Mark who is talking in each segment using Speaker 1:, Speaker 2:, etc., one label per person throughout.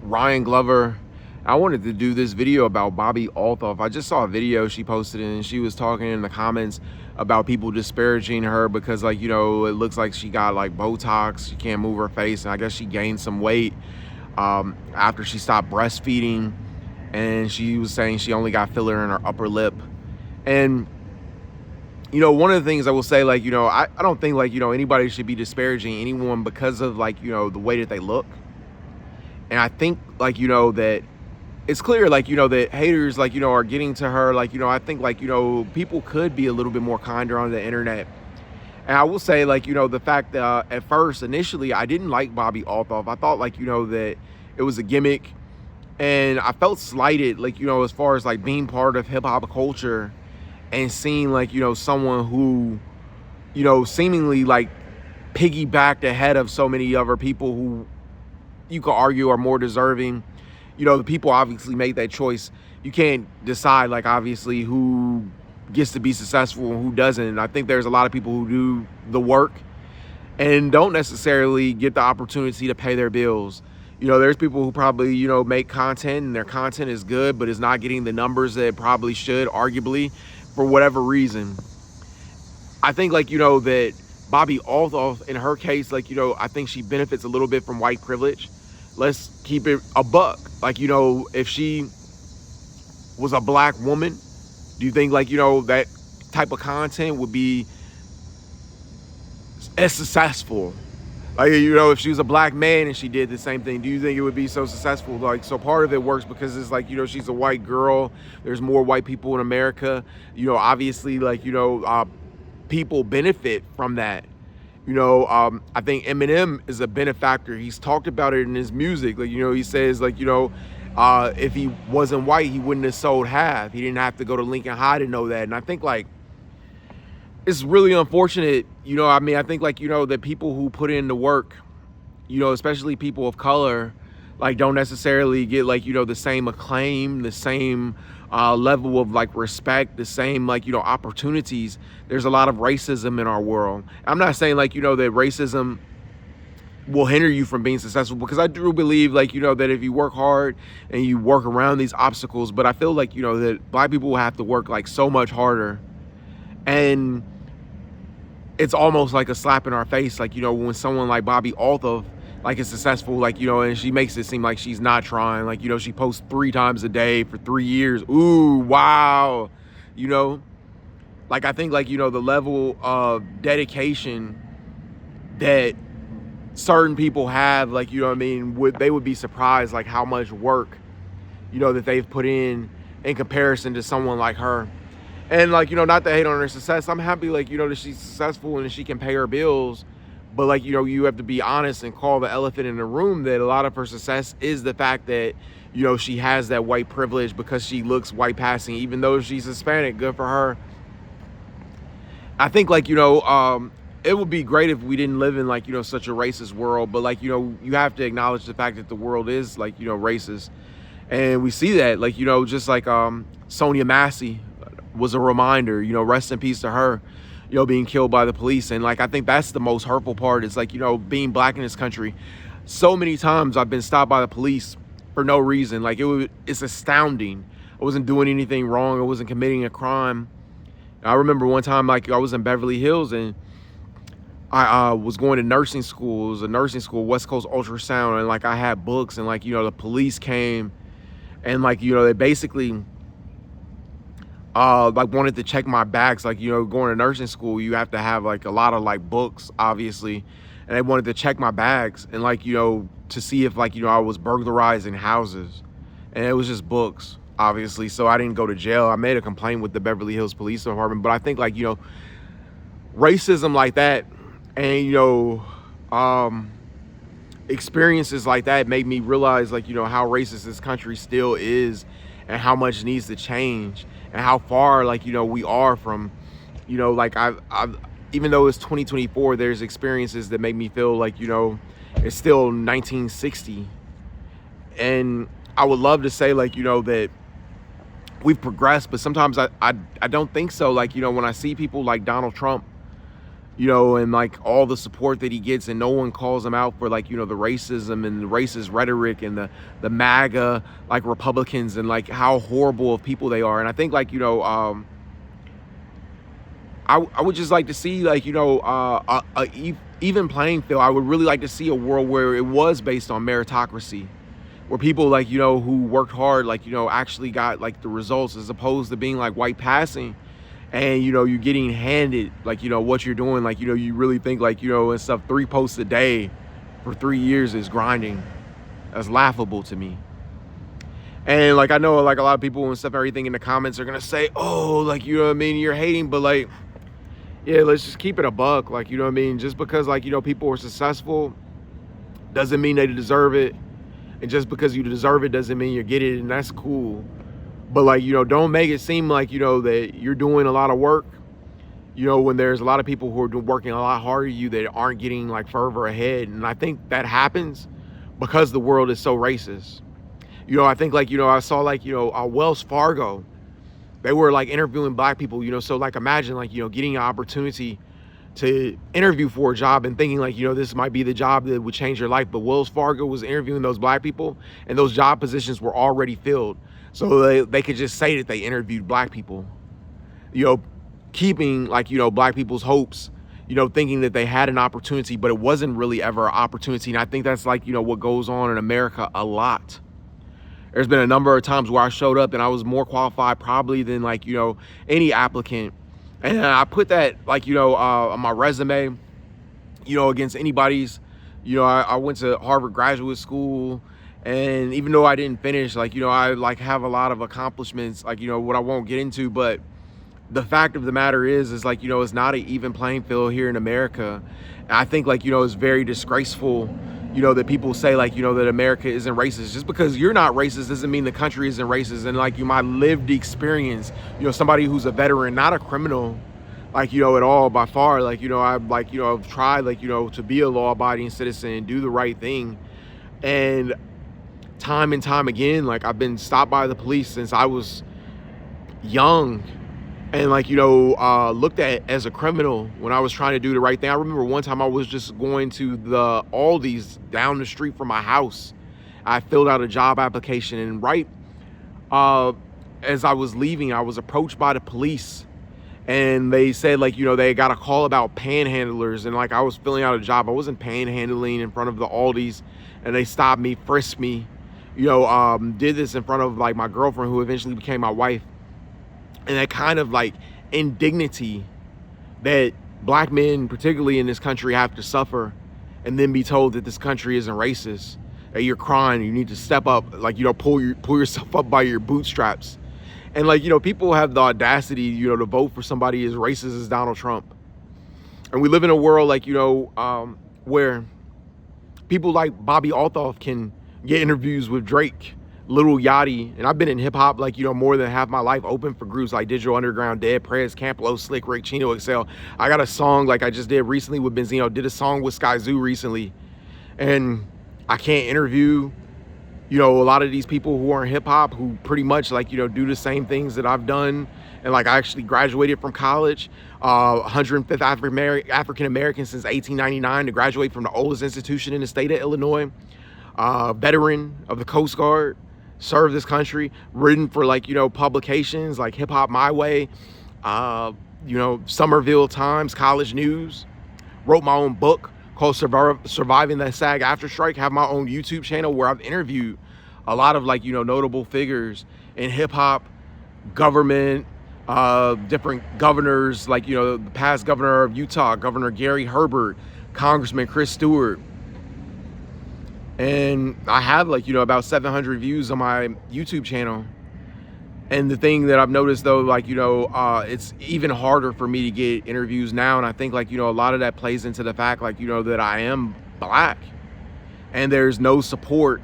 Speaker 1: Ryan Glover. I wanted to do this video about Bobbi Althoff. I just saw a video she posted and she was talking in the comments about people disparaging her because, like, you know, it looks like she got like Botox. She can't move her face, and I guess she gained some weight after she stopped breastfeeding. And she was saying she only got filler in her upper lip. And you know, one of the things I will say, like, you know, I don't think, like, you know, anybody should be disparaging anyone because of, like, you know, the way that they look. And I think, like, you know, that it's clear, like, you know, that haters, like, you know, are getting to her. Like, you know, I think, like, you know, people could be a little bit more kinder on the internet. And I will say, like, you know, the fact that at first, initially, I didn't like Bobbi Althoff. I thought, like, you know, that it was a gimmick. And I felt slighted, like, you know, as far as, like, being part of hip-hop culture and seeing, like, you know, someone who, you know, seemingly, like, piggybacked ahead of so many other people who you could argue are more deserving. You know, the people obviously made that choice. You can't decide, like, obviously who gets to be successful and who doesn't. And I think there's a lot of people who do the work and don't necessarily get the opportunity to pay their bills. You know, there's people who probably, you know, make content and their content is good, but is not getting the numbers that it probably should, arguably, for whatever reason. I think, like, you know, that Bobbi Althoff, in her case, like, you know, I think she benefits a little bit from white privilege. Let's keep it a buck. Like, you know, if she was a black woman, do you think, like, you know, that type of content would be as successful? Like, you know, if she was a black man and she did the same thing, do you think it would be so successful? Like, so part of it works because it's like, you know, she's a white girl. There's more white people in America. You know, obviously, like, you know, people benefit from that. You know, I think Eminem is a benefactor. He's talked about it in his music. Like, you know, he says, like, you know, if he wasn't white, he wouldn't have sold half. He didn't have to go to Lincoln High to know that. And I think, like, it's really unfortunate, you know, I mean, I think, like, you know, that people who put in the work, you know, especially people of color, like, don't necessarily get, like, you know, the same acclaim, the same level of, like, respect, the same, like, you know, opportunities. There's a lot of racism in our world. I'm not saying, like, you know, that racism will hinder you from being successful, because I do believe, like, you know, that if you work hard and you work around these obstacles, but I feel like, you know, that black people will have to work, like, so much harder. And it's almost like a slap in our face, like, you know, when someone like Bobbi Althoff, like, is successful, like, you know, and she makes it seem like she's not trying. Like, you know, she posts 3 times a day for 3 years. Ooh, wow. You know, like, I think, like, you know, the level of dedication that certain people have, like, you know what I mean, they would be surprised, like, how much work, you know, that they've put in comparison to someone like her. And, like, you know, not to hate on her success. I'm happy, like, you know, that she's successful and that she can pay her bills. But, like, you know, you have to be honest and call the elephant in the room that a lot of her success is the fact that, you know, she has that white privilege because she looks white passing, even though she's Hispanic. Good for her. I think, like, you know, it would be great if we didn't live in, like, you know, such a racist world. But, like, you know, you have to acknowledge the fact that the world is, like, you know, racist. And we see that, like, you know, just like Sonia Massey was a reminder, you know, rest in peace to her, you know, being killed by the police. And, like, I think that's the most hurtful part, is, like, you know, being black in this country. So many times I've been stopped by the police for no reason. Like, it's astounding. I wasn't doing anything wrong. I wasn't committing a crime. I remember one time, like, I was in Beverly Hills and I was going to nursing school. It was a nursing school, West Coast Ultrasound. And, like, I had books, and, like, you know, the police came and, like, you know, they basically like, wanted to check my bags. Like, you know, going to nursing school, you have to have, like, a lot of, like, books, obviously. And they wanted to check my bags and, like, you know, to see if, like, you know, I was burglarizing houses. And it was just books, obviously. So I didn't go to jail. I made a complaint with the Beverly Hills Police Department. But I think, like, you know, racism like that and, you know, experiences like that made me realize, like, you know, how racist this country still is and how much needs to change and how far, like, you know, we are from, you know, like, I've even though it's 2024, there's experiences that make me feel like, you know, it's still 1960. And I would love to say, like, you know, that we've progressed, but sometimes I don't think so. Like, you know, when I see people like Donald Trump, you know, and like all the support that he gets, and no one calls him out for like, you know, the racism and the racist rhetoric and the MAGA like Republicans and like how horrible of people they are. And I think like, you know, I would just like to see like, you know, even playing field. I would really like to see a world where it was based on meritocracy, where people like, you know, who worked hard, like, you know, actually got like the results, as opposed to being like white passing and, you know, you're getting handed like, you know, what you're doing. Like, you know, you really think like, you know, and stuff, 3 posts a day for 3 years is grinding. That's laughable to me. And like, I know like a lot of people and stuff, everything in the comments are gonna say, oh, like, you know what I mean, you're hating, but like, yeah, let's just keep it a buck. Like, you know what I mean, just because like, you know, people are successful doesn't mean they deserve it, and just because you deserve it doesn't mean you get it, and that's cool. But like, you know, don't make it seem like, you know, that you're doing a lot of work, you know, when there's a lot of people who are working a lot harder than you that aren't getting like further ahead. And I think that happens because the world is so racist. You know, I think like, you know, I saw like, you know, Wells Fargo, they were like interviewing black people, you know, so like imagine like, you know, getting an opportunity to interview for a job and thinking like, you know, this might be the job that would change your life. But Wells Fargo was interviewing those black people, and those job positions were already filled. So they could just say that they interviewed black people, you know, keeping like, you know, black people's hopes, you know, thinking that they had an opportunity, but it wasn't really ever an opportunity. And I think that's like, you know, what goes on in America a lot. There's been a number of times where I showed up and I was more qualified probably than like, you know, any applicant. And I put that like, you know, on my resume, you know, against anybody's. You know, I went to Harvard Graduate School, and even though I didn't finish, like, you know, I like have a lot of accomplishments, like, you know, what I won't get into. But the fact of the matter is like, you know, it's not an even playing field here in America. And I think like, you know, it's very disgraceful, you know, that people say like, you know, that America isn't racist. Just because you're not racist doesn't mean the country isn't racist. And like, you my lived experience, you know, somebody who's a veteran, not a criminal, like, you know, at all by far, like, you know, I've like, you know, I've tried like, you know, to be a law-abiding citizen and do the right thing. And time and time again, like, I've been stopped by the police since I was young, and like, you know, looked at as a criminal when I was trying to do the right thing. I remember one time I was just going to the Aldi's down the street from my house. I filled out a job application, and right as I was leaving, I was approached by the police, and they said like, you know, they got a call about panhandlers, and like I was filling out a job. I wasn't panhandling in front of the Aldi's, and they stopped me, frisked me, you know, did this in front of like my girlfriend, who eventually became my wife. And that kind of like indignity that black men, particularly in this country, have to suffer, and then be told that this country isn't racist, that you're crying, you need to step up, like, you know, pull yourself up by your bootstraps. And like, you know, people have the audacity, you know, to vote for somebody as racist as Donald Trump. And we live in a world like, you know, where people like Bobbi Althoff can get interviews with Drake, Lil Yachty, and I've been in hip hop like, you know, more than half my life, open for groups like Digital Underground, Dead Prez, Camp Low, Slick Rick, Chino Excel. I got a song like I just did recently with Benzino, did a song with Sky Zoo recently, and I can't interview, you know, a lot of these people who are in hip hop, who pretty much like, you know, do the same things that I've done. And like, I actually graduated from college, 105th African American since 1899 to graduate from the oldest institution in the state of Illinois, veteran of the Coast Guard, served this country, written for like, you know, publications like Hip Hop My Way, you know, Somerville Times, College News, wrote my own book called Surviving the SAG-AFTRA Strike, have my own YouTube channel where I've interviewed a lot of like, you know, notable figures in hip hop, government, different governors, like, you know, the past governor of Utah, Governor Gary Herbert, Congressman Chris Stewart. And I have like, you know, about 700 views on my YouTube channel. And the thing that I've noticed though, like, you know, it's even harder for me to get interviews now. And I think like, you know, a lot of that plays into the fact like, you know, that I am black, and there's no support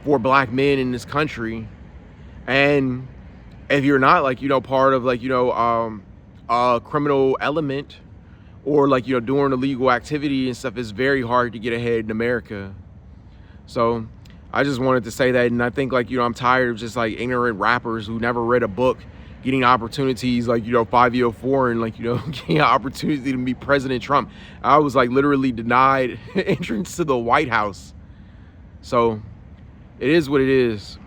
Speaker 1: for black men in this country. And if you're not like, you know, part of like, you know, a criminal element, or like, you know, doing illegal activity and stuff, it's very hard to get ahead in America. So I just wanted to say that. And I think like, you know, I'm tired of just like ignorant rappers who never read a book getting opportunities like, 504 and like, getting an opportunity to meet President Trump. I was like literally denied entrance to the White House. So it is what it is.